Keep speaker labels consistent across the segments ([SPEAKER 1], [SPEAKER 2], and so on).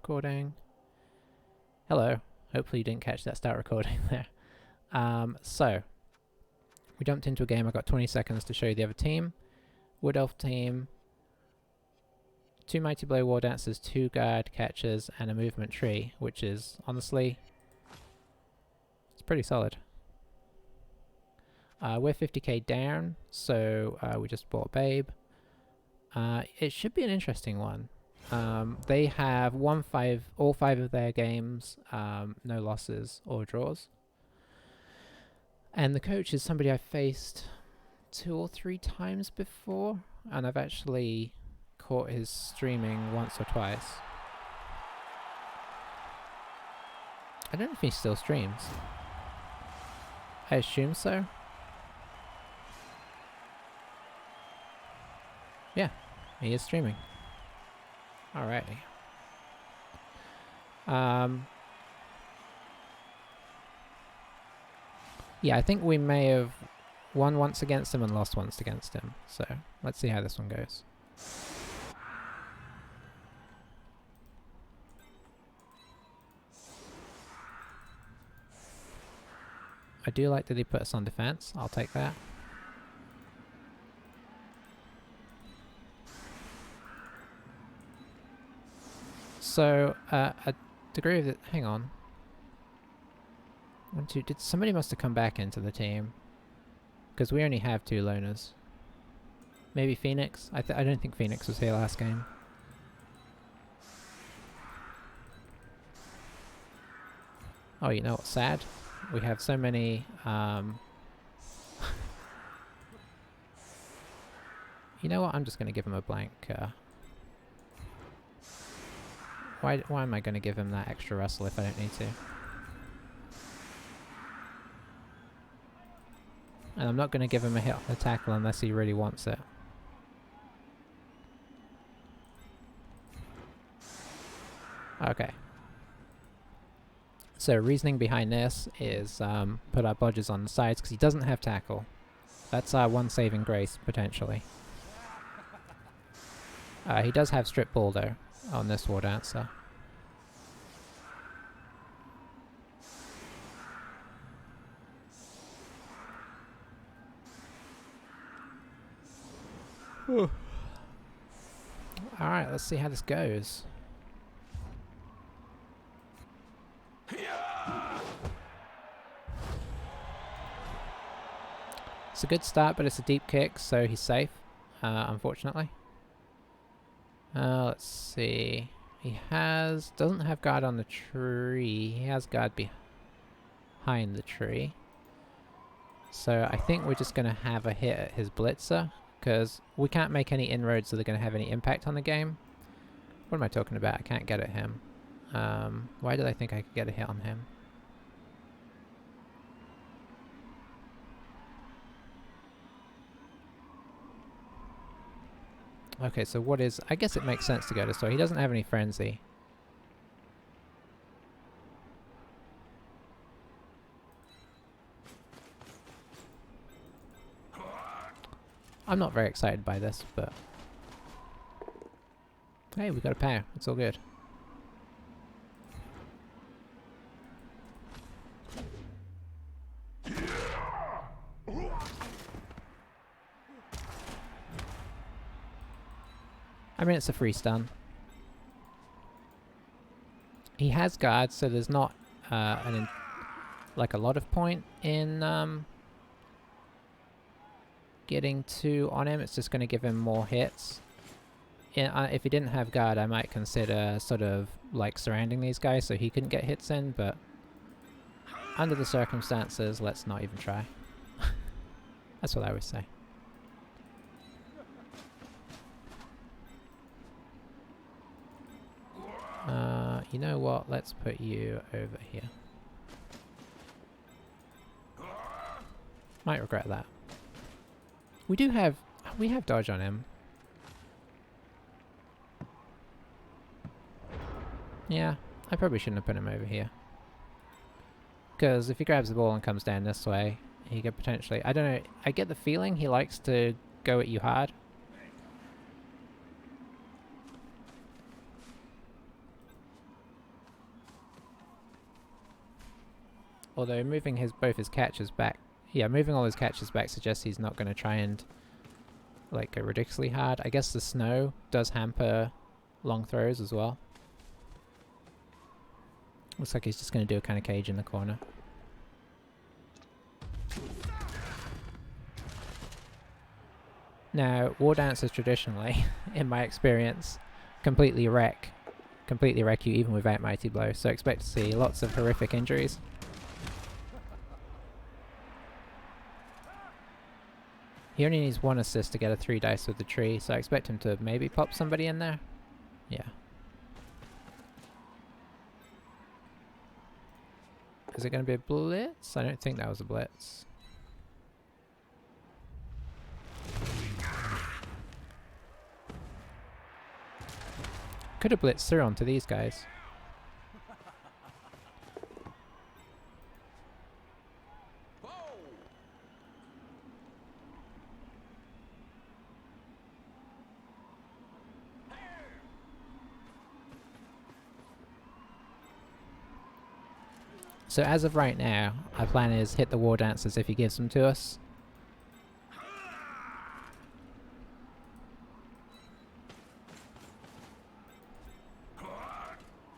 [SPEAKER 1] recording. Hello. Hopefully you didn't catch that start recording there. So, we jumped into a game. I've got 20 seconds to show you the other team. Wood Elf team. 2 Mighty Blow War Dancers, 2 Guard Catchers, and a Movement Tree, which is, honestly, it's pretty solid. We're 50k down, so we just bought Babe. It should be an interesting one. They have all 5 of their games, no losses or draws. And the coach is somebody I've faced 2 or 3 times before, and I've actually caught his streaming once or twice. I don't know if he still streams. I assume so. Yeah, he is streaming. Alrighty. Yeah, I think we may have won once against him and lost once against him. So, let's see how this one goes. I do like that he put us on defense. I'll take that. So, a degree of it... Hang on. 1, 2... Somebody must have come back into the team. Because we only have 2 loners. Maybe Phoenix? I don't think Phoenix was here last game. Oh, you know what's sad? We have so many... You know what? I'm just going to give him a blank... Why am I going to give him that extra wrestle if I don't need to? And I'm not going to give him a hit on the tackle unless he really wants it. Okay. So reasoning behind this is put our bodges on the sides because he doesn't have tackle. That's our one saving grace, potentially. He does have strip ball though on this War Dancer. Alright, let's see how this goes. It's a good start, but it's a deep kick, so he's safe, unfortunately. Let's see. He doesn't have guard on the tree. He has guard behind the tree. So I think we're just going to have a hit at his blitzer, because we can't make any inroads that are going to have any impact on the game. What am I talking about? I can't get at him. Why did I think I could get a hit on him? Okay, so what is... I guess it makes sense to go this way. He doesn't have any frenzy. I'm not very excited by this, but... Hey, we got a pair. It's all good. I mean, it's a free stun. He has guards, so there's not like a lot of point in getting 2 on him. It's just going to give him more hits. If he didn't have guard, I might consider sort of like surrounding these guys so he couldn't get hits in, but under the circumstances, let's not even try. That's what I would say. You know what? Let's put you over here. Might regret that. We have dodge on him. Yeah, I probably shouldn't have put him over here. Because if he grabs the ball and comes down this way, he could potentially... I don't know, I get the feeling he likes to go at you hard. Although moving both his catches back, yeah, moving all his catches back suggests he's not going to try and like go ridiculously hard. I guess the snow does hamper long throws as well. Looks like he's just going to do a kind of cage in the corner. Now, war dancers traditionally, in my experience, completely wreck you even without Mighty Blow, so expect to see lots of horrific injuries. He only needs 1 assist to get a 3 dice with the tree, so I expect him to maybe pop somebody in there. Yeah. Is it going to be a blitz? I don't think that was a blitz. Could have blitzed through onto these guys. So as of right now, our plan is hit the war dancers if he gives them to us.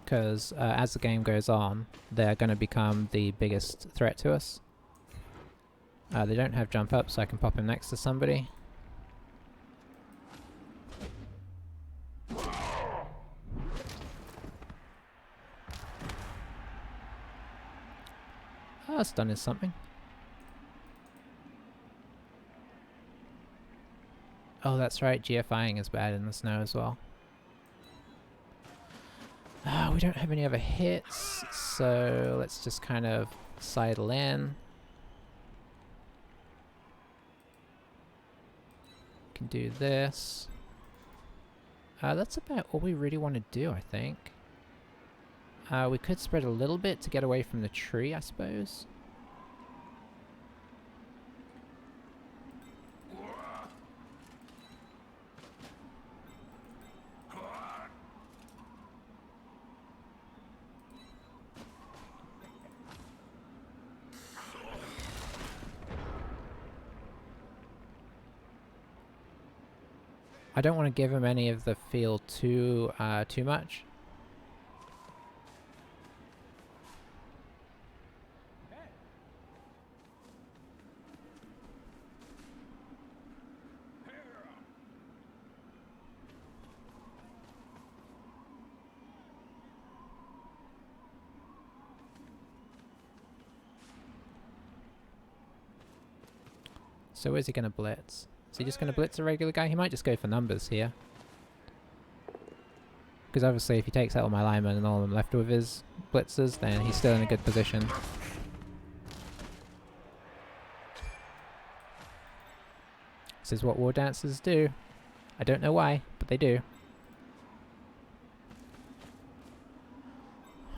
[SPEAKER 1] Because as the game goes on, they're going to become the biggest threat to us. They don't have jump up, so I can pop him next to somebody. Oh, stun is something. Oh, that's right, GFIing is bad in the snow as well. We don't have any other hits, so let's just kind of sidle in. Can do this. That's about all we really want to do, I think. We could spread a little bit to get away from the tree, I suppose. I don't want to give him any of the field too much. So where's he going to blitz? Is he just going to blitz a regular guy? He might just go for numbers here. Because obviously if he takes out all my linemen and all of them left with his blitzers, then he's still in a good position. This is what war dancers do. I don't know why, but they do.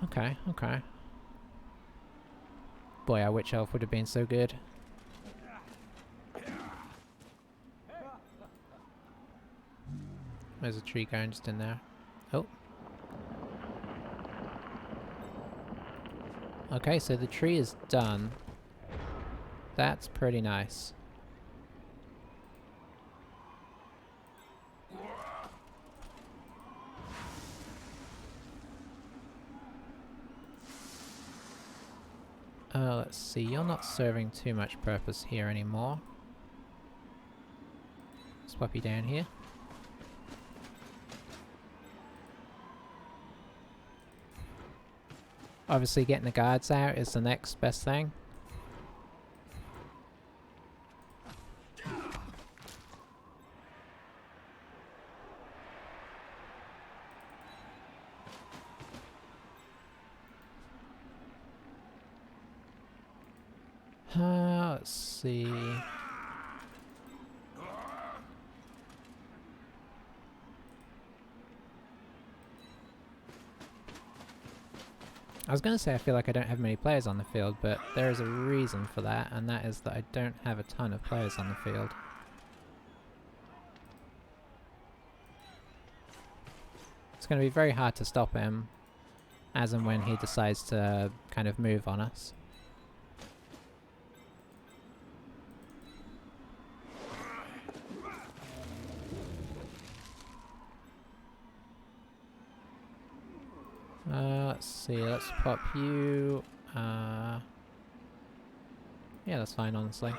[SPEAKER 1] Okay, okay. Boy, our witch elf would have been so good. There's a tree going just in there. Oh. Okay, so the tree is done. That's pretty nice. Let's see, you're not serving too much purpose here anymore. Let's pop you down here. Obviously getting the guards out is the next best thing. Let's see. I was going to say I feel like I don't have many players on the field, but there is a reason for that, and that is that I don't have a ton of players on the field. It's going to be very hard to stop him as and when he decides to kind of move on us. Let's see, let's pop you. Yeah, that's fine, honestly.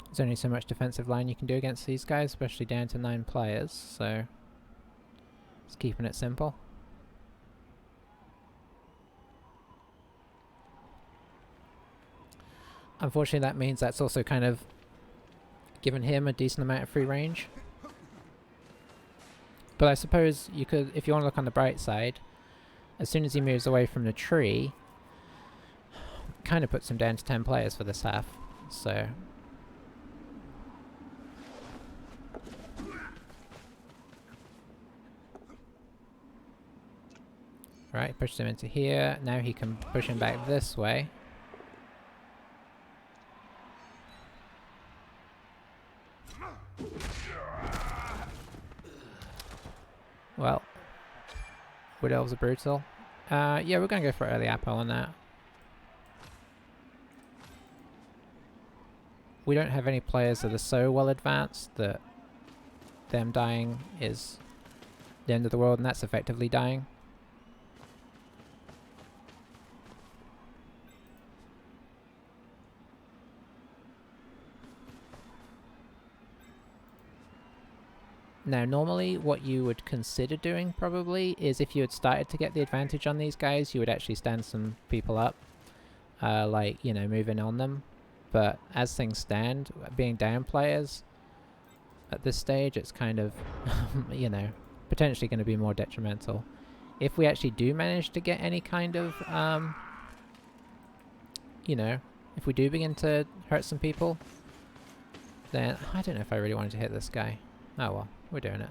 [SPEAKER 1] There's only so much defensive line you can do against these guys, especially down to 9 players, so just keeping it simple. Unfortunately, that means that's also kind of given him a decent amount of free range. But I suppose you could, if you want to look on the bright side, as soon as he moves away from the tree, kind of puts him down to 10 players for this half, so... Right, pushed him into here, now he can push him back this way. Well, Wood Elves are brutal. Yeah, we're gonna go for early apple on that. We don't have any players that are so well advanced that them dying is the end of the world, and that's effectively dying. Now, normally what you would consider doing probably is if you had started to get the advantage on these guys, you would actually stand some people up, like, you know, moving on them. But as things stand, being down players at this stage, it's kind of, you know, potentially going to be more detrimental. If we actually do manage to get any kind of, you know, if we do begin to hurt some people, then I don't know if I really wanted to hit this guy. Oh well, we're doing it.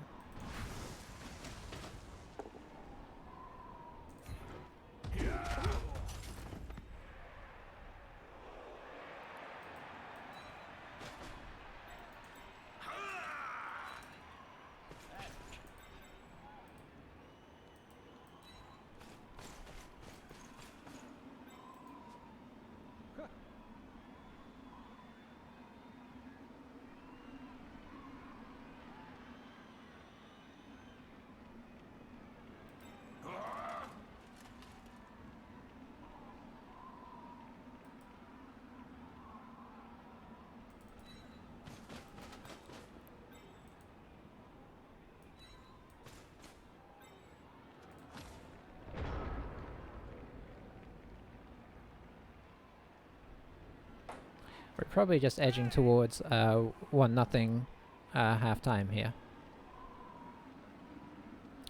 [SPEAKER 1] We're probably just edging towards 1-0 half time here.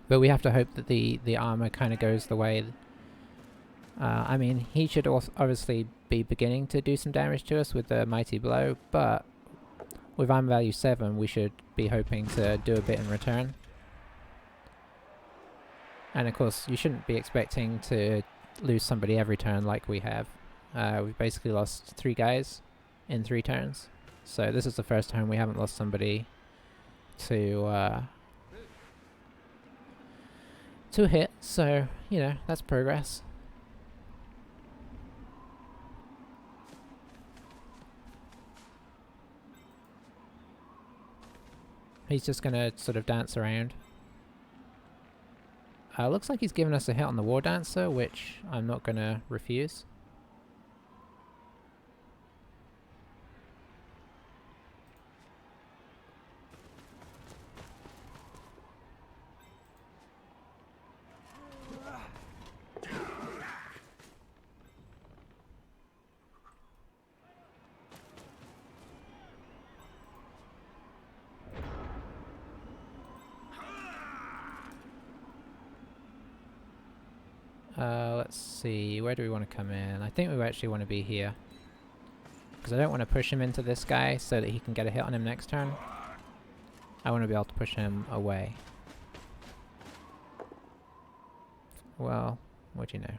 [SPEAKER 1] But we have to hope that the armor kind of goes the way. I mean, he should obviously be beginning to do some damage to us with the Mighty Blow, but with armor value 7, we should be hoping to do a bit in return. And of course, you shouldn't be expecting to lose somebody every turn like we have. We've basically lost 3 guys in 3 turns. So this is the first time we haven't lost somebody to hit, so, you know, that's progress. He's just gonna sort of dance around. Looks like he's given us a hit on the War Dancer, which I'm not gonna refuse. Let's see, where do we want to come in? I think we actually want to be here. Because I don't want to push him into this guy so that he can get a hit on him next turn. I want to be able to push him away. Well, what do you know?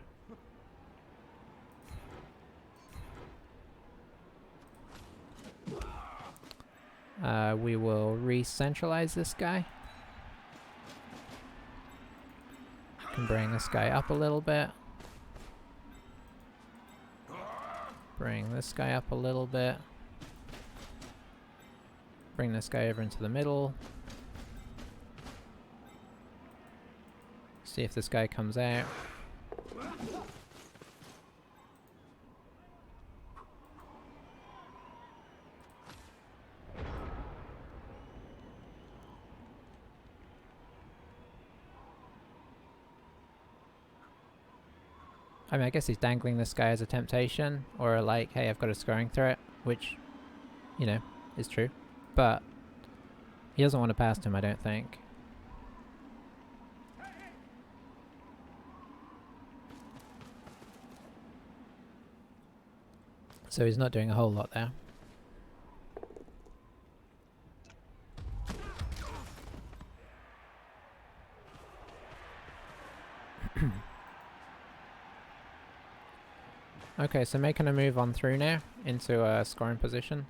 [SPEAKER 1] We will re-centralize this guy. Can bring this guy up a little bit. Bring this guy up a little bit. Bring this guy over into the middle. See if this guy comes out. I mean, I guess he's dangling this guy as a temptation, or like, hey, I've got a scoring threat, which, you know, is true. But he doesn't want to pass to him, I don't think. So he's not doing a whole lot there. Okay, so making a move on through now into a scoring position.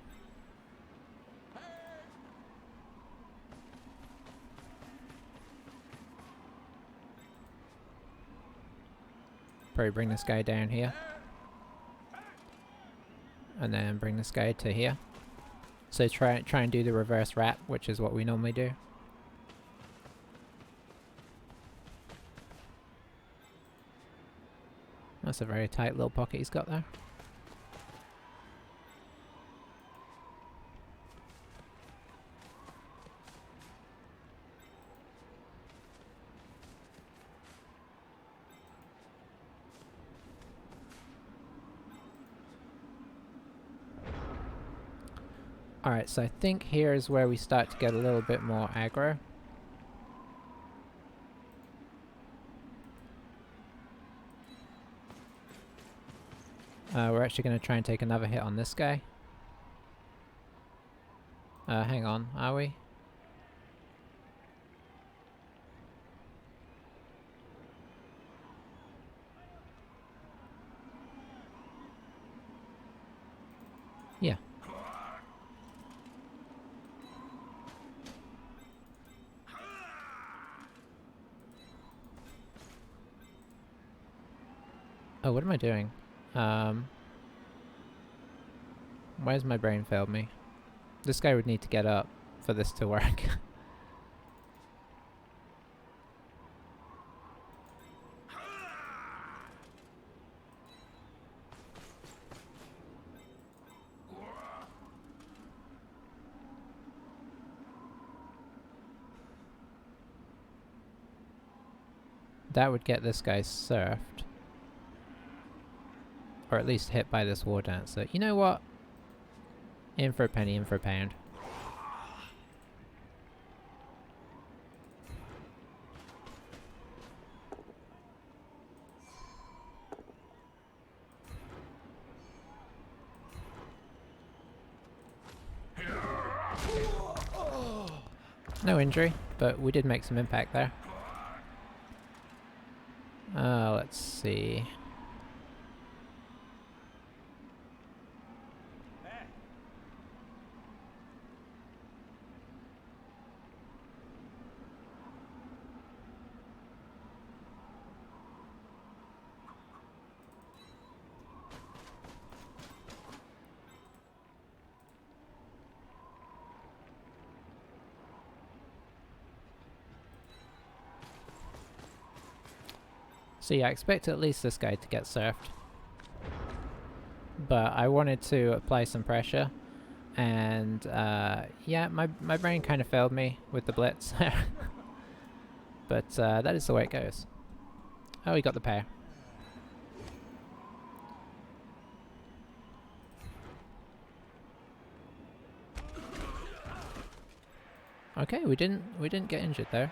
[SPEAKER 1] Probably bring this guy down here. And then bring this guy to here. So try and do the reverse wrap, which is what we normally do. That's a very tight little pocket he's got there. Alright, so I think here is where we start to get a little bit more aggro. We're actually going to try and take another hit on this guy. Hang on, are we? Yeah. Oh, what am I doing? Where's my brain failed me? This guy would need to get up for this to work. That would get this guy surfed. Or at least hit by this war dancer. You know what? In for a penny, in for a pound. No injury, but we did make some impact there. Let's see. So yeah, I expect at least this guy to get surfed. But I wanted to apply some pressure. And yeah, my brain kind of failed me with the blitz. But that is the way it goes. Oh, he got the pair. Okay, we didn't get injured there.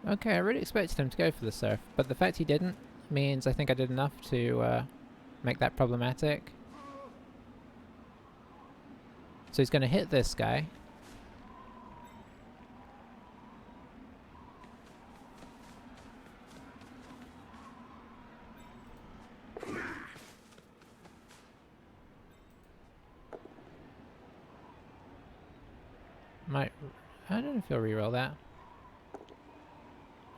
[SPEAKER 1] Okay, I really expected him to go for the surf, but the fact he didn't means I think I did enough to make that problematic. So he's going to hit this guy. Might... I don't know if he'll reroll that.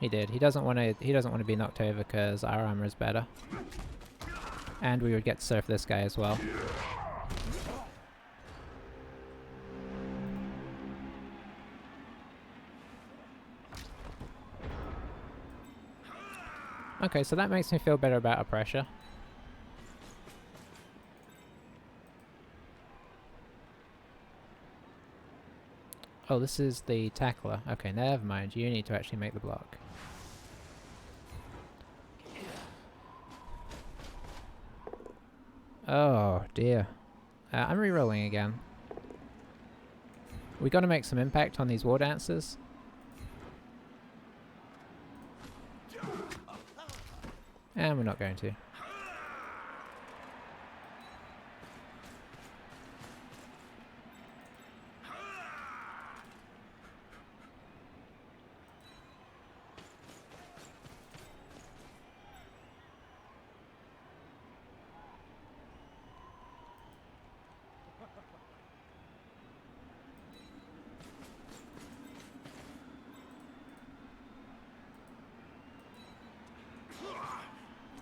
[SPEAKER 1] He did. He doesn't want to. He doesn't want to be knocked over because our armor is better, and we would get to surf this guy as well. Okay, so that makes me feel better about our pressure. Oh, this is the tackler. Okay, never mind. You need to actually make the block. Oh, dear. I'm re-rolling again. We got to make some impact on these war dancers. And we're not going to.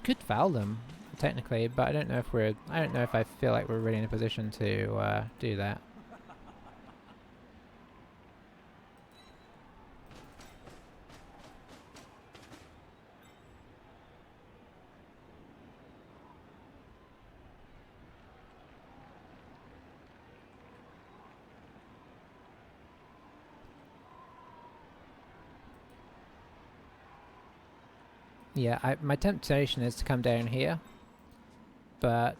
[SPEAKER 1] Could foul them, technically, but I don't know if we're... I don't know if I feel like we're really in a position to do that. Yeah, my temptation is to come down here, but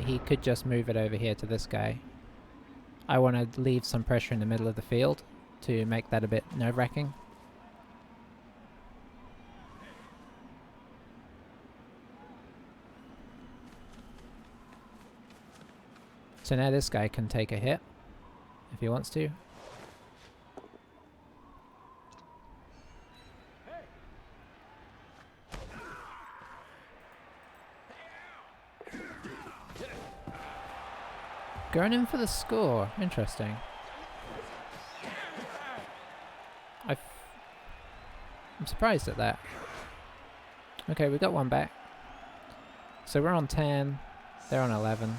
[SPEAKER 1] he could just move it over here to this guy. I want to leave some pressure in the middle of the field to make that a bit nerve-wracking. So now this guy can take a hit if he wants to. Going in for the score. Interesting. I'm surprised at that. Okay, we got one back. So we're on 10. They're on 11.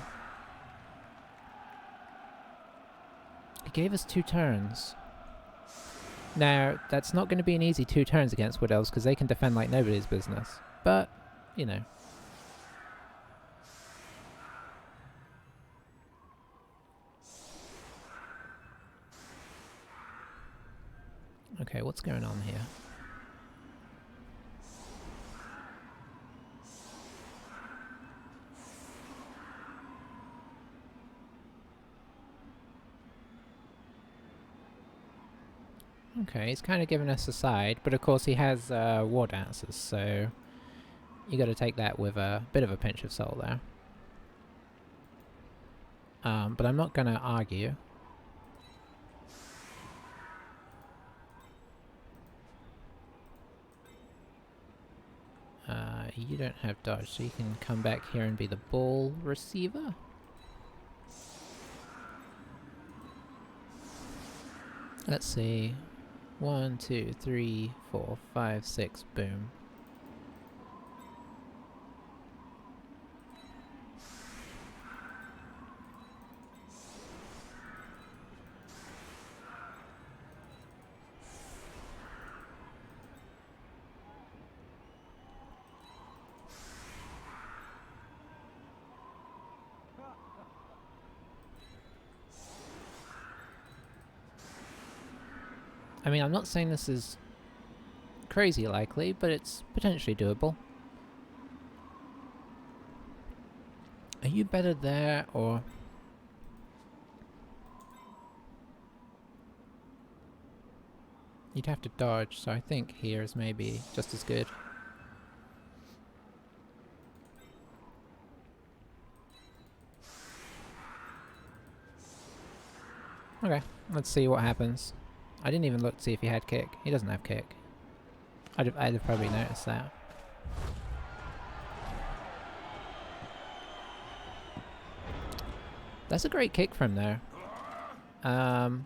[SPEAKER 1] He gave us 2 turns. Now, that's not going to be an easy 2 turns against Wood Elves because they can defend like nobody's business. But, you know. Okay, what's going on here? Okay, he's kind of giving us a side, but of course he has war dancers, so you got to take that with a bit of a pinch of salt there. But I'm not going to argue. You don't have dodge, so you can come back here and be the ball receiver. Let's see. 1, 2, 3, 4, 5, 6, boom. I mean, I'm not saying this is crazy likely, but it's potentially doable. Are you better there, or... You'd have to dodge, so I think here is maybe just as good. Okay, let's see what happens. I didn't even look to see if he had kick. He doesn't have kick. I'd have probably noticed that. That's a great kick from there. And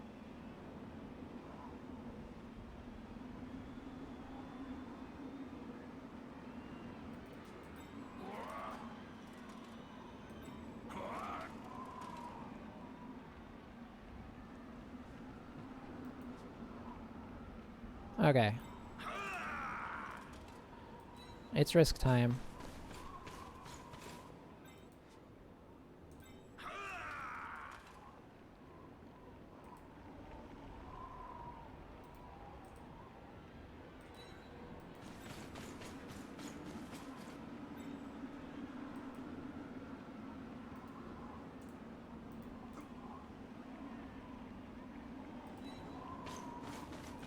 [SPEAKER 1] Okay. It's risk time.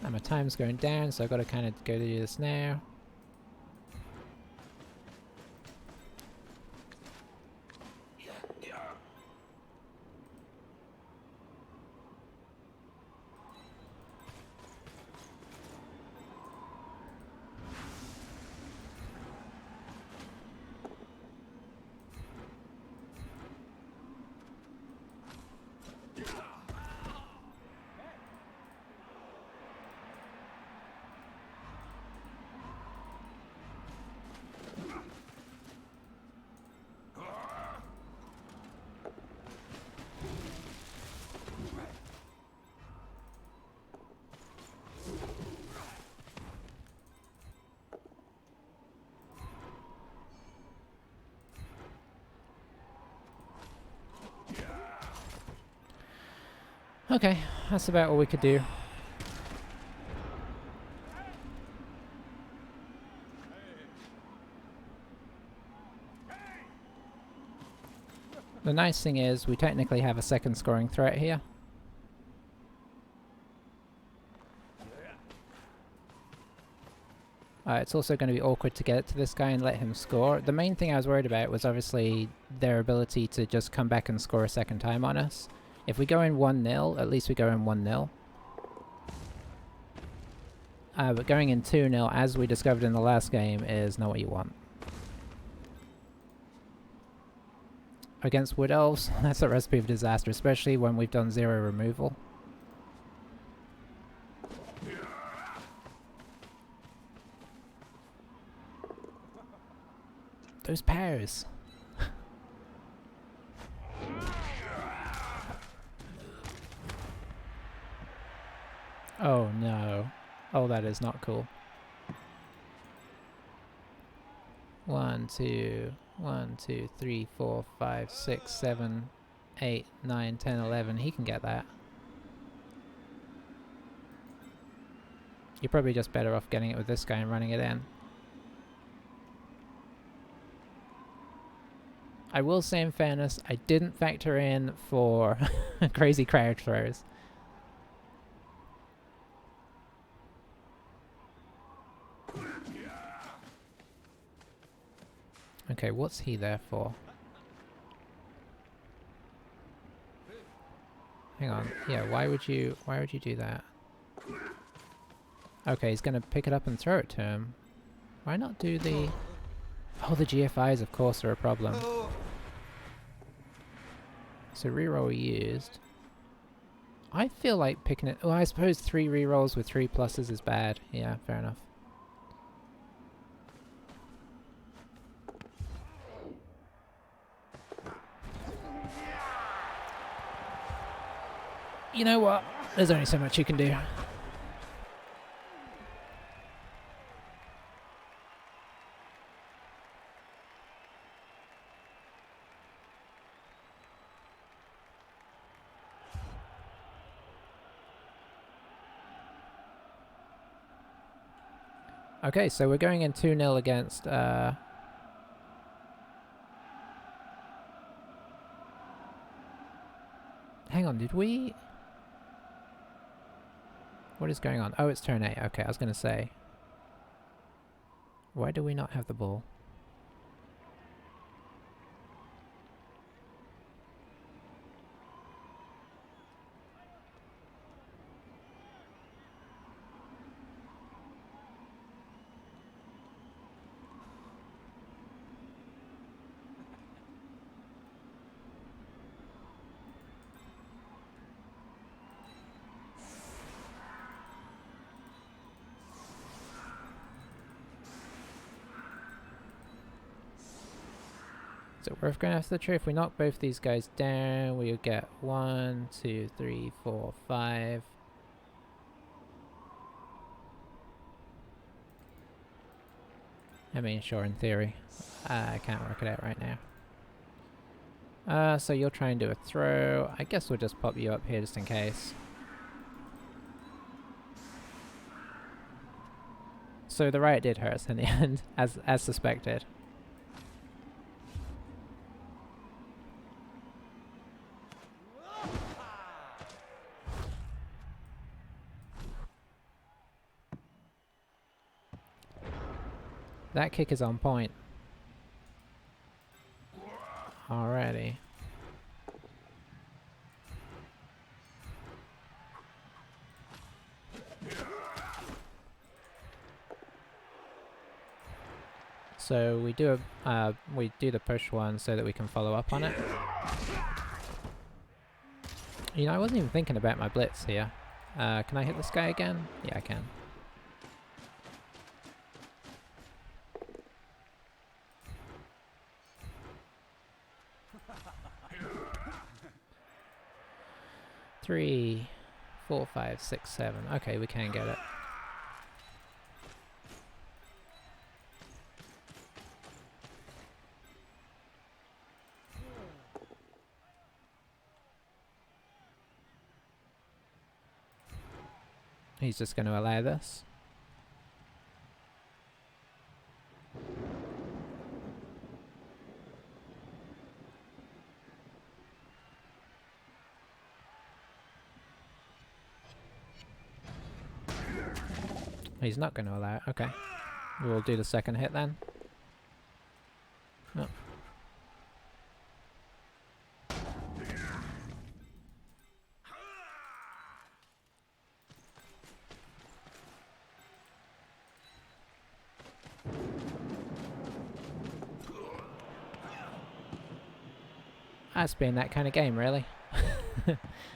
[SPEAKER 1] And my time's going down, so I've got to kind of go to do this now. Okay, that's about all we could do. The nice thing is, we technically have a second scoring threat here. It's also going to be awkward to get to this guy and let him score. The main thing I was worried about was obviously their ability to just come back and score a second time on us. If we go in 1-0, at least we go in 1-0. But going in 2-0, as we discovered in the last game, is not what you want. Against Wood Elves, that's a recipe of disaster, especially when we've done 0 removal. Those powers! Oh no. Oh, that is not cool. 1, 2, 1, 2, 3, 4, 5, 6, 7, 8, 9, 10, 11. He can get that. You're probably just better off getting it with this guy and running it in. I will say in fairness, I didn't factor in for crazy crowd throws. Okay, what's he there for? Hang on. Yeah, why would you do that? Okay, he's gonna pick it up and throw it to him. Why not do the... Oh, the GFIs of course are a problem. So reroll used. I feel like picking it... Oh, I suppose 3 rerolls with 3 pluses is bad. Yeah, fair enough. You know what? There's only so much you can do. Okay, so we're going in 2-0 against... Hang on, did we... What is going on? Oh, it's turn 8. Okay, I was going to say. Why do we not have the ball? Is it worth going after the tree? If we knock both these guys down, we'll get 1, 2, 3, 4, 5. I mean, sure, in theory. I can't work it out right now. So you'll try and do a throw. I guess we'll just pop you up here just in case. So the riot did hurt us in the end, as suspected. That kick is on point. Alrighty. So we do the push one so that we can follow up on it. You know, I wasn't even thinking about my blitz here. Can I hit this guy again? Yeah, I can. Three, 4, 5, 6, 7. Okay, we can get it. He's just going to allow this. He's not going to allow it. Okay. We'll do the second hit then. No. That's been that kind of game, really.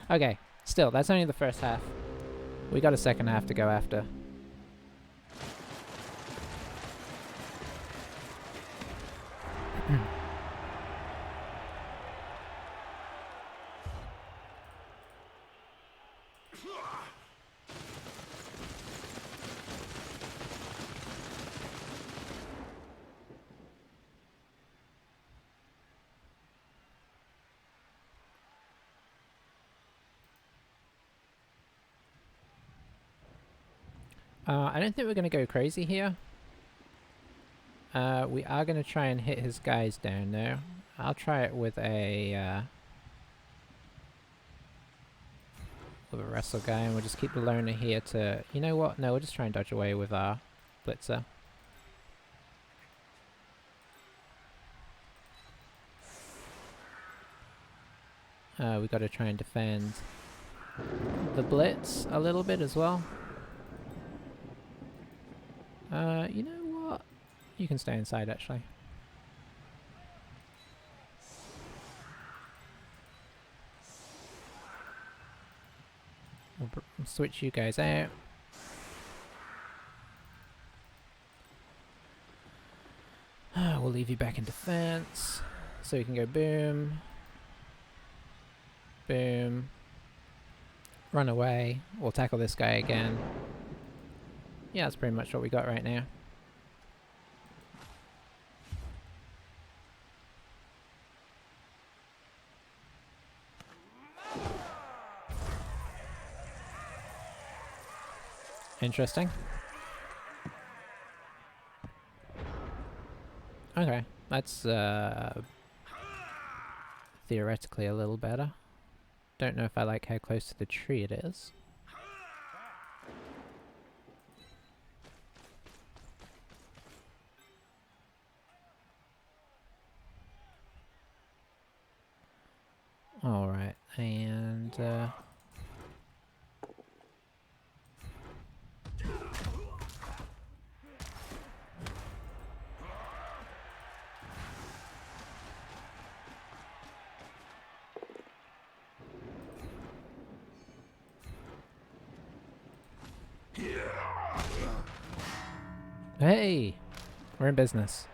[SPEAKER 1] Okay, still, that's only the first half. We got a second half to go after. I don't think we're going to go crazy here. We are going to try and hit his guys down there. I'll try it with a wrestle guy, and we'll just keep the loner here to... You know what? No, we'll just try and dodge away with our blitzer. We got to try and defend the blitz a little bit as well. You know what? You can stay inside, actually. We'll switch you guys out. We'll leave you back in defense, so you can go boom, boom, run away. We'll tackle this guy again. Yeah, that's pretty much what we got right now. Interesting. Okay, that's theoretically a little better. Don't know if I like how close to the tree it is. Alright, and hey! We're in business.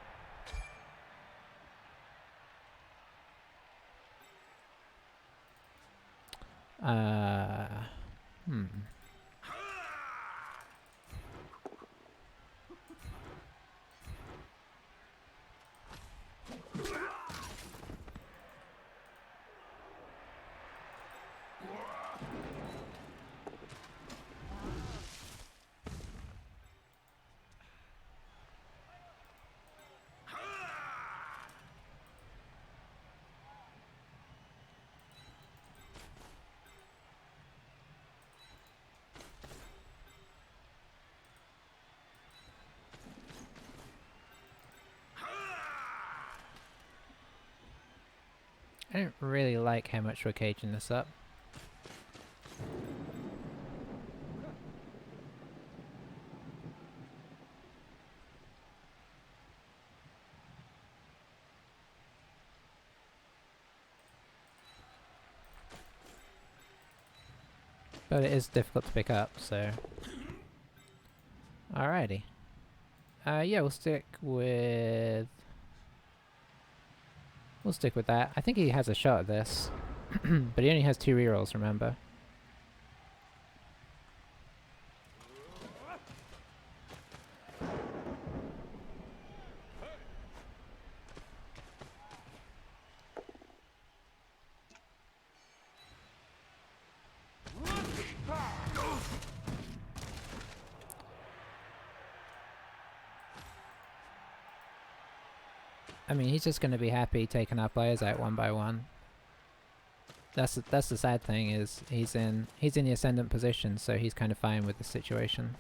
[SPEAKER 1] Hmm. I don't really like how much we're caging this up. But it is difficult to pick up, so... Alrighty. Yeah, we'll stick with... We'll stick with that. I think he has a shot at this. But he only has 2 rerolls, remember? I mean, he's just going to be happy taking our players out one by one. That's the sad thing, is he's in the ascendant position, so he's kind of fine with the situation.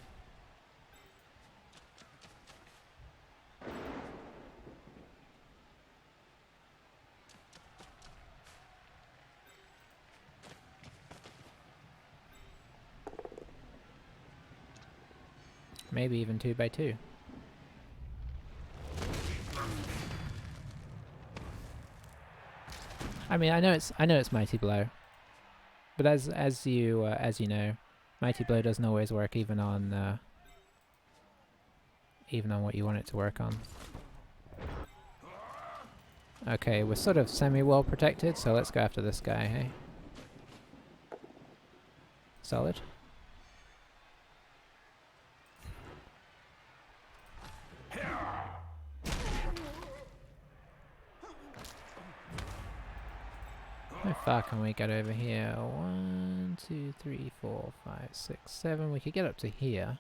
[SPEAKER 1] Maybe even 2 by 2. I mean, I know it's Mighty Blow, but as you know, Mighty Blow doesn't always work even on what you want it to work on. Okay, we're sort of semi-well protected, so let's go after this guy, hey? Solid. How far can we get over here? 1, 2, 3, 4, 5, 6, 7. We could get up to here.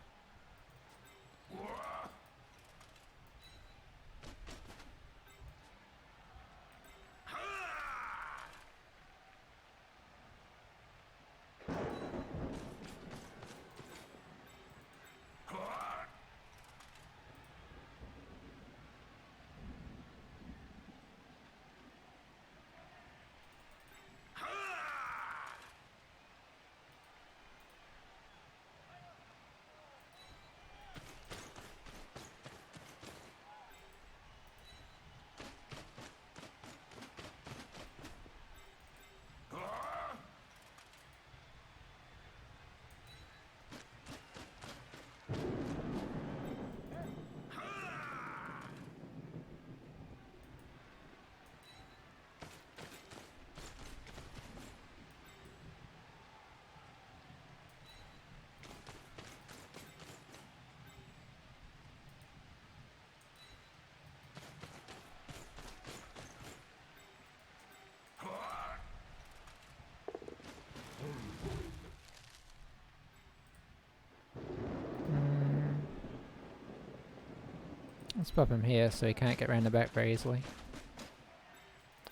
[SPEAKER 1] Let's pop him here so he can't get around the back very easily.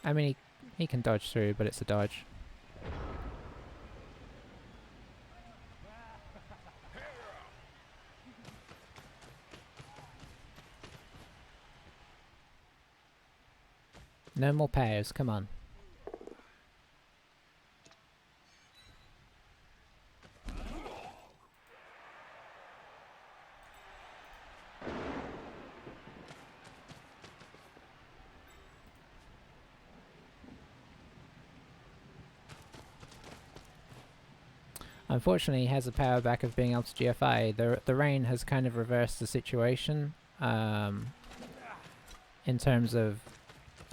[SPEAKER 1] I mean, he can dodge through, but it's a dodge. No more powers, come on. Unfortunately, he has the power back of being able to GFI. The rain has kind of reversed the situation in terms of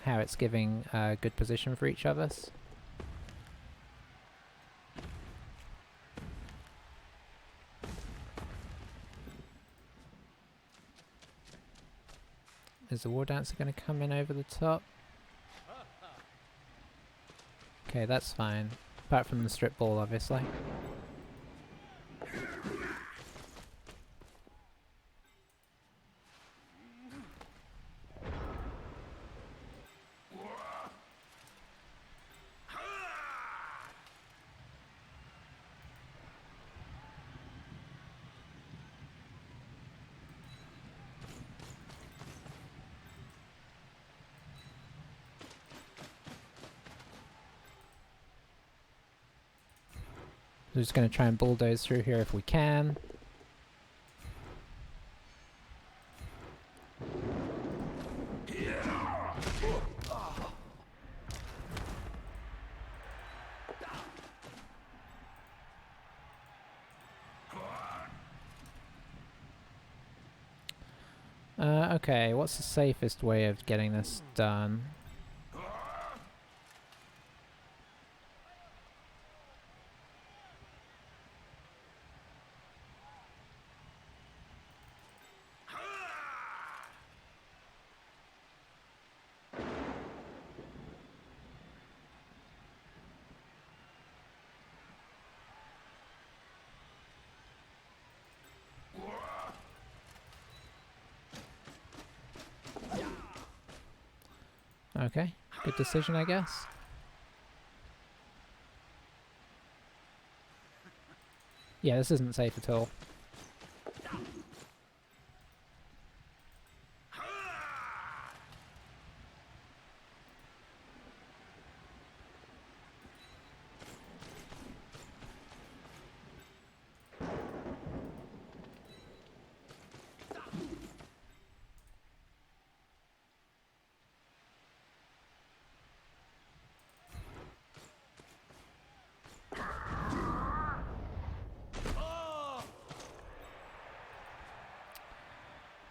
[SPEAKER 1] how it's giving a good position for each of us. Is the War Dancer going to come in over the top? Okay, that's fine. Apart from the strip ball, obviously. We're just going to try and bulldoze through here if we can. Okay, what's the safest way of getting this done? Okay, good decision, I guess. Yeah, this isn't safe at all.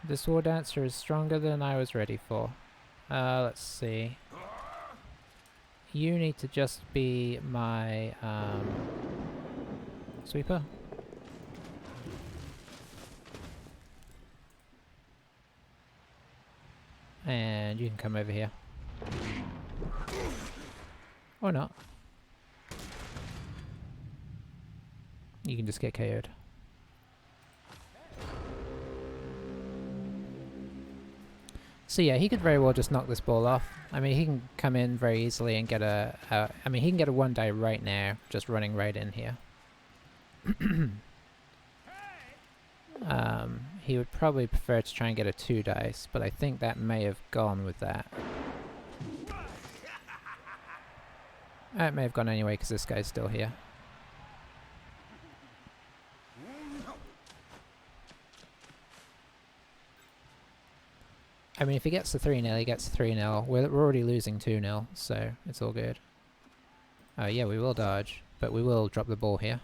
[SPEAKER 1] This war dancer is stronger than I was ready for. Let's see. You need to just be my sweeper. And you can come over here. Or not. You can just get KO'd. So yeah, he could very well just knock this ball off. I mean, he can come in very easily and get a... I mean, he can get a 1-die right now, just running right in here. He would probably prefer to try and get a 2-dice, but I think that may have gone with that. It may have gone anyway, because this guy's still here. I mean, if he gets the 3-0, he gets 3-0. We're already losing 2-0, so it's all good. Yeah, we will dodge, but we will drop the ball here.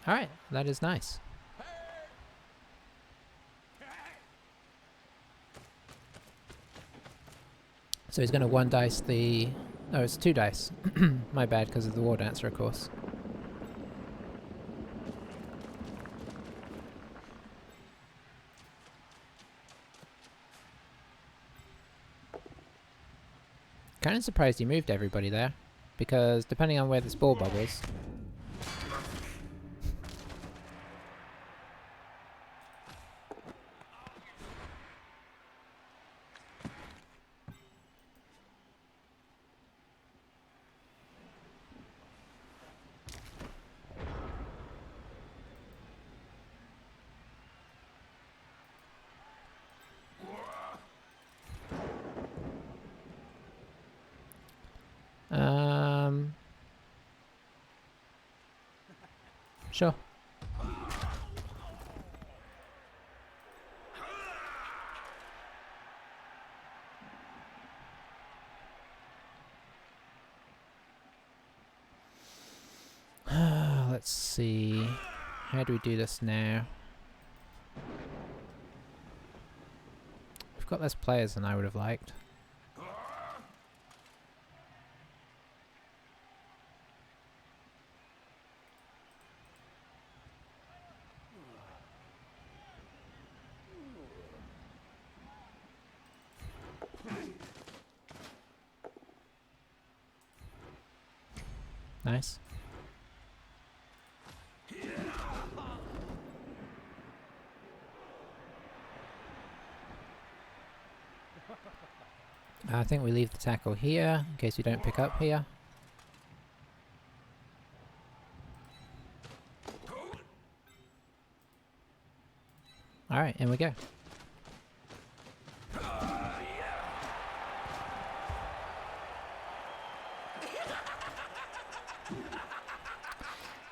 [SPEAKER 1] Alright, that is nice. So he's going to 1-dice the... No, it's 2-dice. My bad, because of the war dancer, of course. Kind of surprised he moved everybody there, because depending on where this ball bubbles... Sure. Let's see. How do we do this now? We've got less players than I would have liked. Nice. I think we leave the tackle here, in case we don't pick up here. Alright, in we go.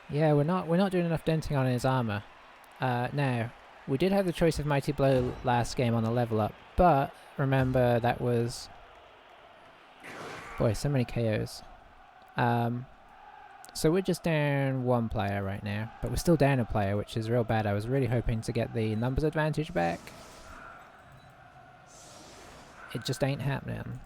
[SPEAKER 1] Yeah, we're not doing enough denting on his armor. Now, we did have the choice of Mighty Blow last game on the level up, but remember that was... Boy, so many KOs. So we're just down one player right now, but we're still down a player, which is real bad. I was really hoping to get the numbers advantage back. It just ain't happening.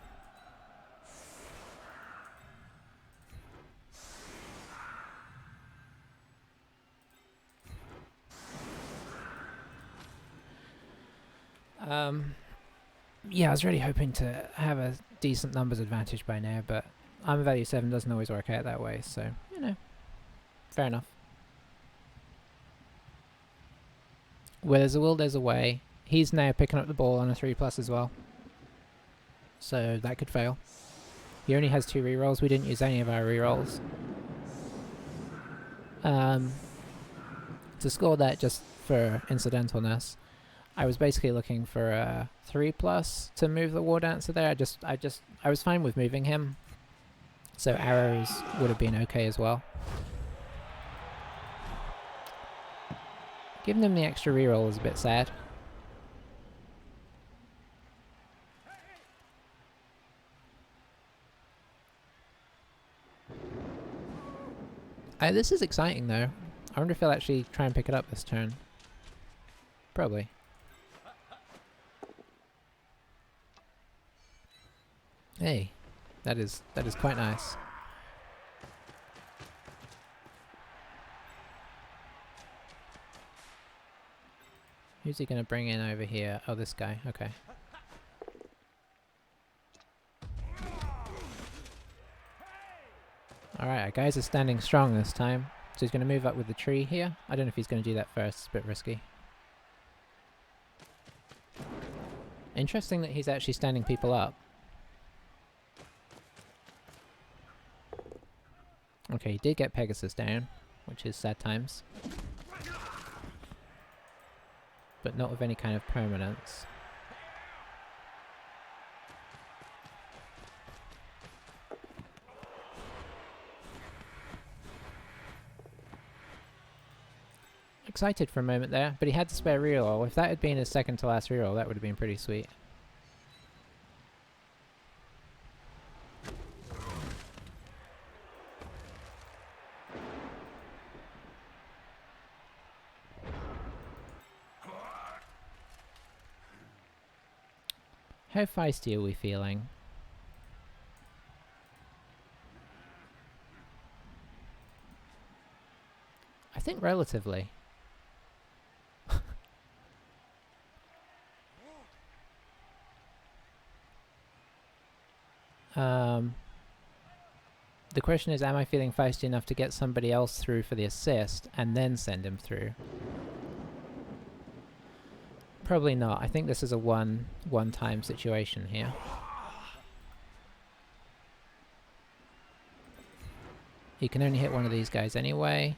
[SPEAKER 1] Yeah, I was really hoping to have a decent numbers advantage by now, but armor value 7 doesn't always work out that way, so, you know, fair enough. Where there's a will, there's a way. He's now picking up the ball on a 3+ as well, so that could fail. He only has 2 rerolls. We didn't use any of our rerolls. To score that just for incidentalness, I was basically looking for a 3+ to move the War Dancer there. I was fine with moving him, so arrows would have been okay as well. Giving him the extra reroll is a bit sad. This is exciting though. I wonder if he'll actually try and pick it up this turn. Probably. Hey, that is quite nice. Who's he gonna bring in over here? Oh, this guy. Okay. Alright, our guys are standing strong this time. So he's gonna move up with the tree here. I don't know if he's gonna do that first. It's a bit risky. Interesting that he's actually standing people up. Okay, he did get Pegasus down, which is sad times. But not with any kind of permanence. Excited for a moment there, but he had to spare reroll. If that had been his second to last reroll, that would have been pretty sweet. How feisty are we feeling? I think relatively. The question is, am I feeling feisty enough to get somebody else through for the assist and then send him through? Probably not. I think this is a one-time situation here. He can only hit one of these guys anyway.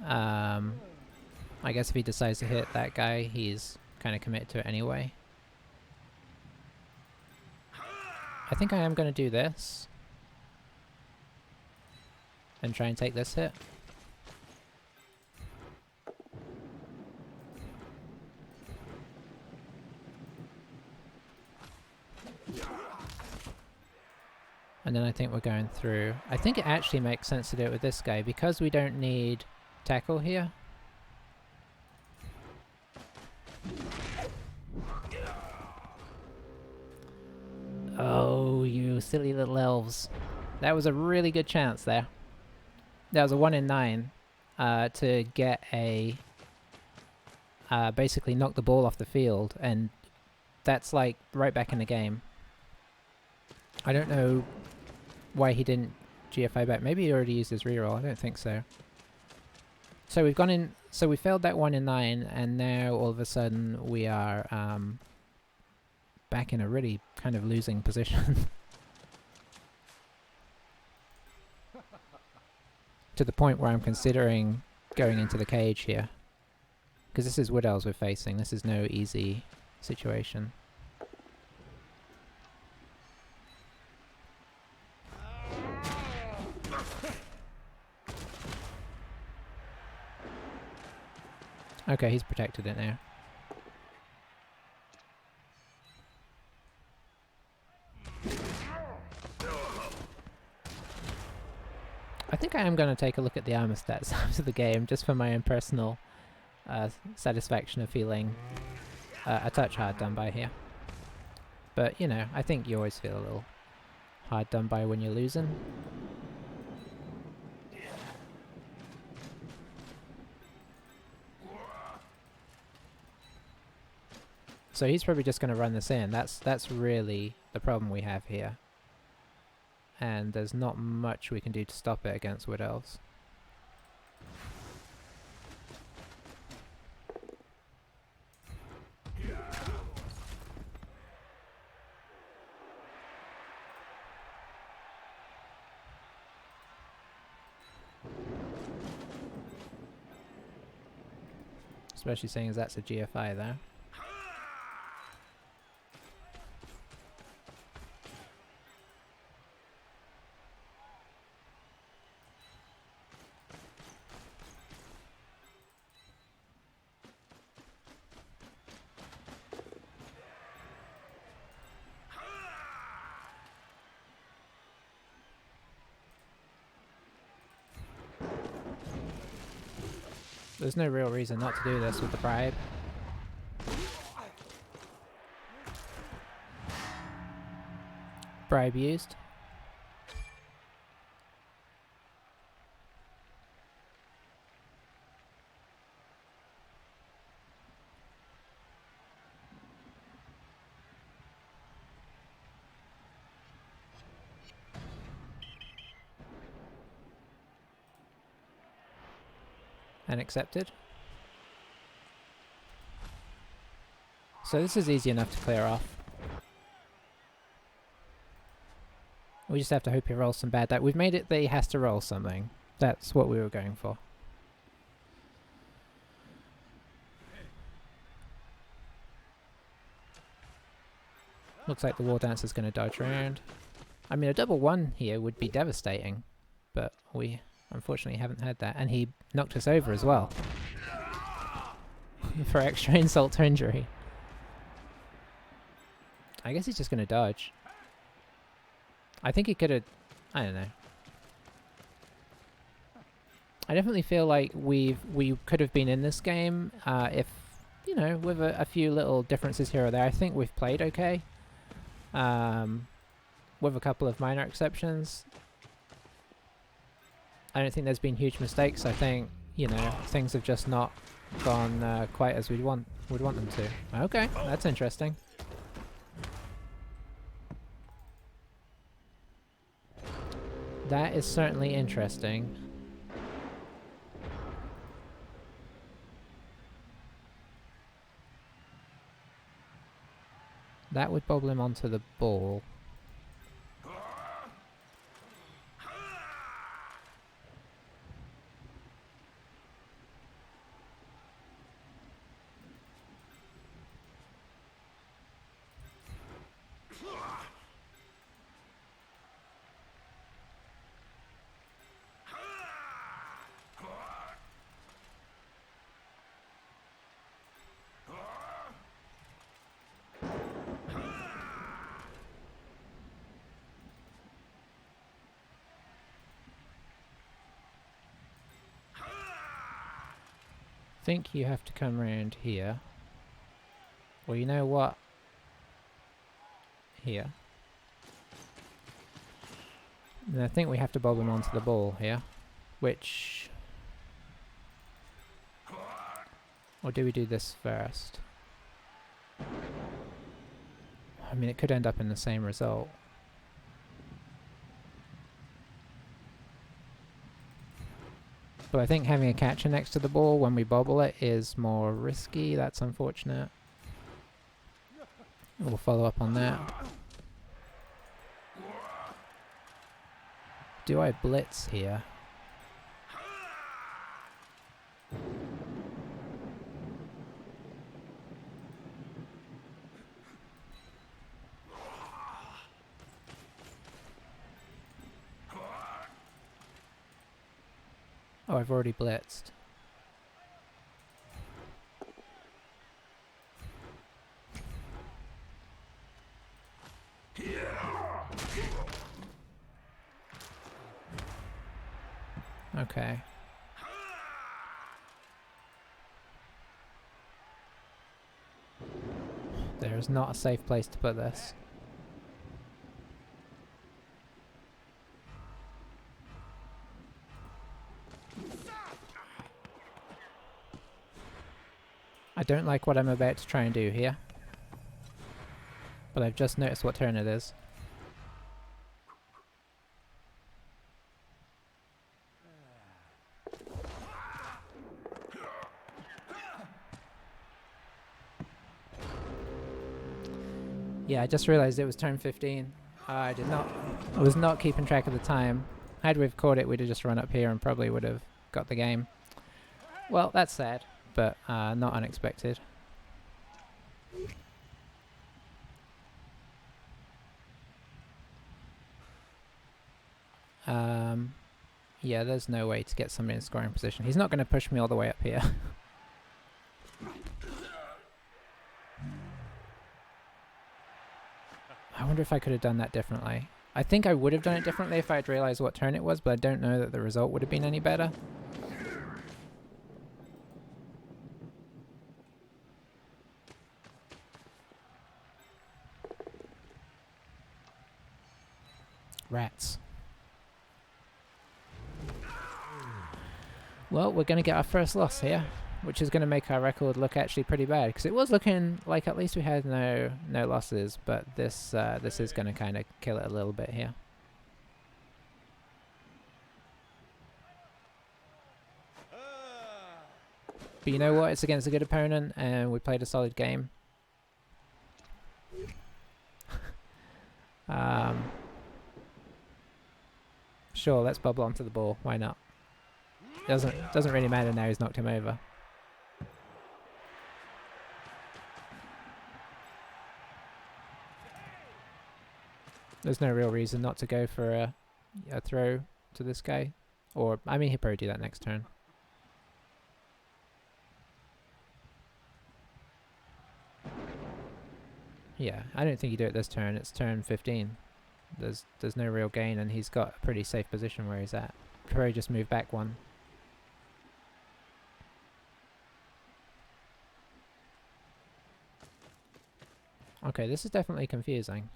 [SPEAKER 1] I guess if he decides to hit that guy, he's kind of committed to it anyway. I think I am going to do this. And try and take this hit. And then I think we're going through. I think it actually makes sense to do it with this guy because we don't need tackle here. Oh, you silly little elves. That was a really good chance there. That was a 1 in 9 to get a... basically knock the ball off the field, and that's like right back in the game. I don't know why he didn't GFI back. Maybe he already used his reroll. I don't think so. So we've gone in... So we failed that 1 in 9, and now all of a sudden we are back in a really kind of losing position. To the point where I'm considering going into the cage here. Because this is Wood Elves we're facing. This is no easy situation. Okay, he's protected it now. I think I am going to take a look at the armor stats after the game, just for my own personal satisfaction of feeling a touch hard done by here. But, you know, I think you always feel a little hard done by when you're losing. So he's probably just going to run this in. That's really the problem we have here. And there's not much we can do to stop it against Wood Elves. Especially seeing as that's a GFI there. There's no real reason not to do this with the bribe. Bribe used. And accepted. So this is easy enough to clear off. We just have to hope he rolls some bad dice. We've made it that he has to roll something. That's what we were going for. Looks like the War Dancer's going to dodge around. I mean, a double 1 here would be devastating, but we unfortunately haven't had that. And he knocked us over as well. For extra insult to injury. I guess he's just going to dodge. I think he could have... I don't know. I definitely feel like we could have been in this game if, you know, with a few little differences here or there. I think we've played okay. With a couple of minor exceptions. I don't think there's been huge mistakes. I think, you know, things have just not gone quite as we'd want them to. Okay, that's interesting. That is certainly interesting. That would bobble him onto the ball. I think you have to come around here. Well, you know what? Here. And I think we have to bob him onto the ball here. Which... Or do we do this first? I mean, it could end up in the same result. But I think having a catcher next to the ball when we bobble it is more risky. That's unfortunate. We'll follow up on that. Do I blitz here? Oh, I've already blitzed. Okay. There is not a safe place to put this. I don't like what I'm about to try and do here. But I've just noticed what turn it is. Yeah, I just realised it was turn 15. I was not keeping track of the time. Had we caught it, we'd have just run up here and probably would have got the game. Well, that's sad, but not unexpected. Yeah, there's no way to get somebody in scoring position. He's not going to push me all the way up here. I wonder if I could have done that differently. I think I would have done it differently if I had realised what turn it was, but I don't know that the result would have been any better. Rats. Well, we're going to get our first loss here, which is going to make our record look actually pretty bad, because it was looking like at least we had no losses, but this is going to kind of kill it a little bit here. But you know what? It's against a good opponent, and we played a solid game. Sure, let's bubble onto the ball. Why not? Doesn't really matter now he's knocked him over. There's no real reason not to go for a throw to this guy. Or, I mean, he'll probably do that next turn. Yeah, I don't think you do it this turn. It's turn 15. There's no real gain, and he's got a pretty safe position where he's at. Probably just move back one. Okay, this is definitely confusing.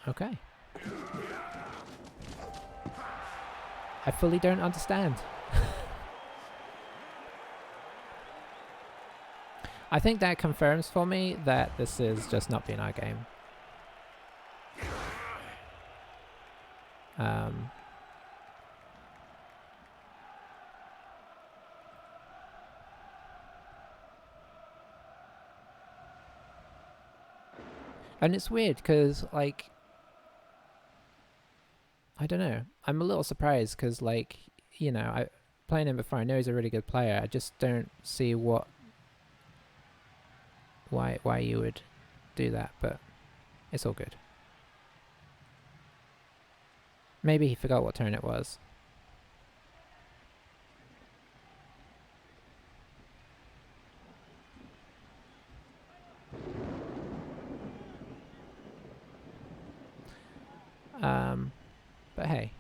[SPEAKER 1] Okay. I fully don't understand. I think that confirms for me that this is just not being our game. And it's weird because, like, I don't know. I'm a little surprised because, like, you know, playing him before, I know he's a really good player. I just don't see why you would do that, but it's all good. Maybe he forgot what turn it was. But hey,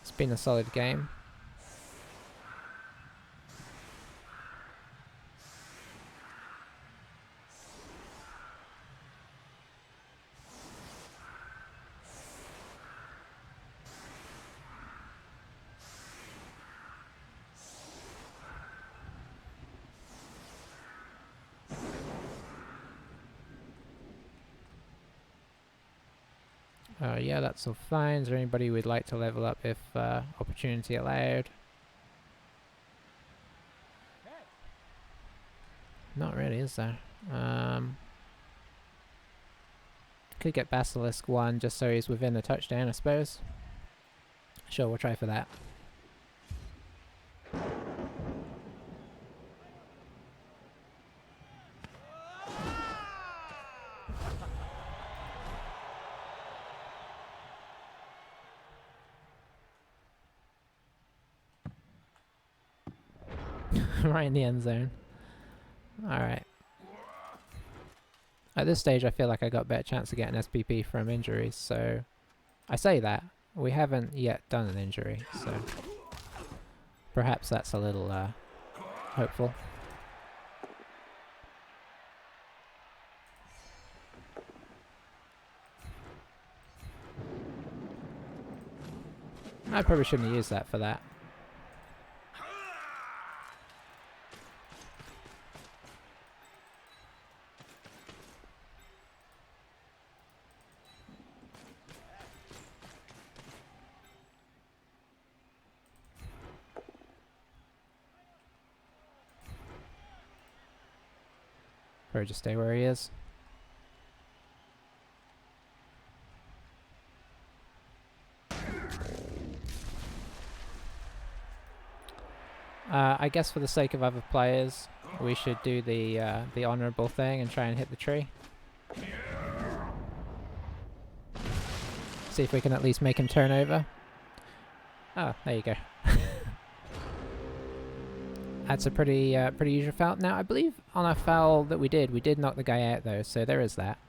[SPEAKER 1] it's been a solid game. Yeah, that's all fine. Is there anybody we'd like to level up if opportunity allowed? Not really, is there? Could get Basilisk 1 just so he's within a touchdown, I suppose. Sure, we'll try for that. Right in the end zone. Alright. At this stage, I feel like I got a better chance of getting SPP from injuries, so I say that. We haven't yet done an injury, so perhaps that's a little hopeful. I probably shouldn't have used that for that. Probably just stay where he is. I guess for the sake of other players, we should do the honourable thing and try and hit the tree. See if we can at least make him turn over. Oh, there you go. That's a pretty usual foul. Now, I believe on our foul that we did knock the guy out though, so there is that.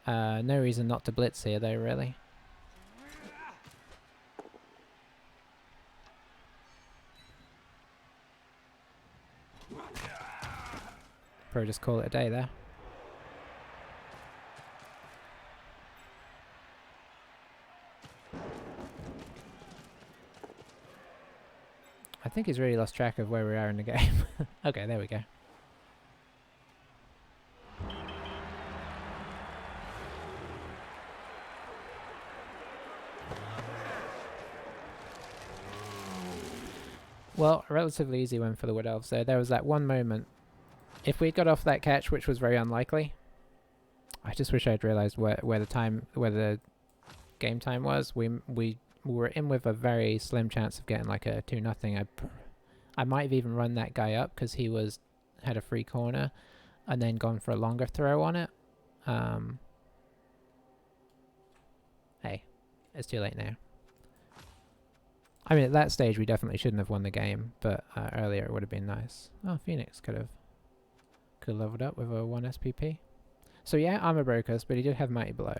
[SPEAKER 1] No reason not to blitz here though, really. Probably just call it a day there. I think he's really lost track of where we are in the game. Okay, there we go. Well, a relatively easy one for the Wood Elves there. There was that one moment. If we'd got off that catch, which was very unlikely, I just wish I'd realised where the game time was. We were in with a very slim chance of getting like a 2-0. I might have even run that guy up because he had a free corner, and then gone for a longer throw on it. Hey, it's too late now. I mean, at that stage we definitely shouldn't have won the game, but earlier it would have been nice. Oh, Phoenix could have leveled up with a 1 SPP. So yeah, armor broke us, but he did have Mighty Blow.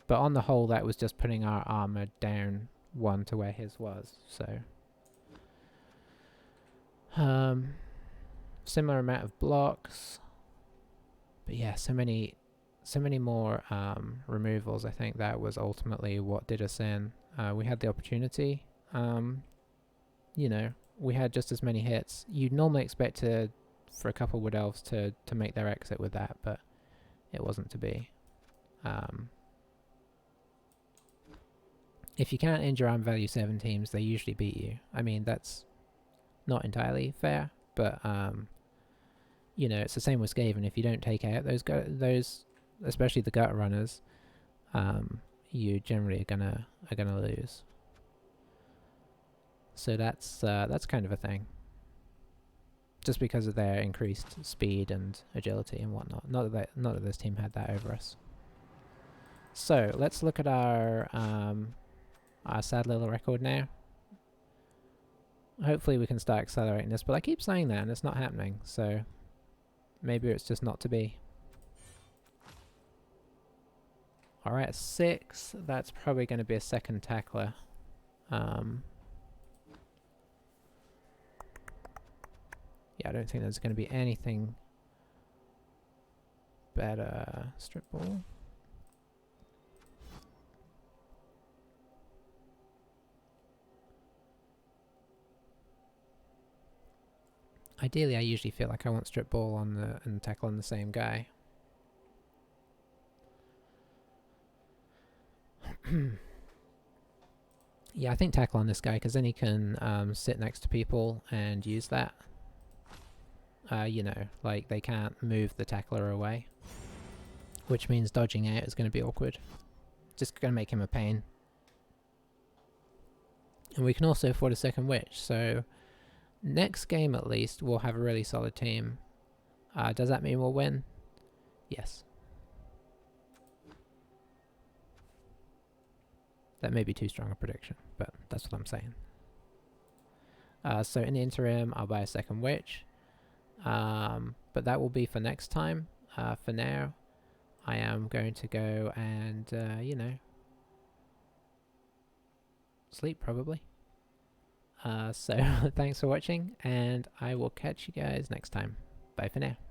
[SPEAKER 1] But on the whole, that was just putting our armor down 1 to where his was. So similar amount of blocks, but yeah, so many more removals. I think that was ultimately what did us in. We had the opportunity. You know, we had just as many hits. You'd normally expect for a couple Wood Elves to make their exit with that, but it wasn't to be. If you can't injure arm value 7 teams, they usually beat you. I mean, that's not entirely fair, but you know, it's the same with Skaven. If you don't take out those, especially the gutter runners, you generally are gonna lose. So that's kind of a thing. Just because of their increased speed and agility and whatnot. Not that this team had that over us. So let's look at our sad little record now. Hopefully we can start accelerating this, but I keep saying that and it's not happening. So maybe it's just not to be. Alright, 6. That's probably going to be a second tackler. Yeah, I don't think there's going to be anything better. Strip ball. Ideally, I usually feel like I want strip ball and tackle on the same guy. Yeah, I think tackle on this guy because then he can sit next to people and use that. You know, like they can't move the tackler away, which means dodging out is going to be awkward. Just going to make him a pain. And we can also afford a second witch, so next game at least we'll have a really solid team. Does that mean we'll win? Yes. That may be too strong a prediction, but that's what I'm saying. So in the interim, I'll buy a second witch. But that will be for next time. For now, I am going to go and, you know, sleep probably. So thanks for watching, and I will catch you guys next time. Bye for now.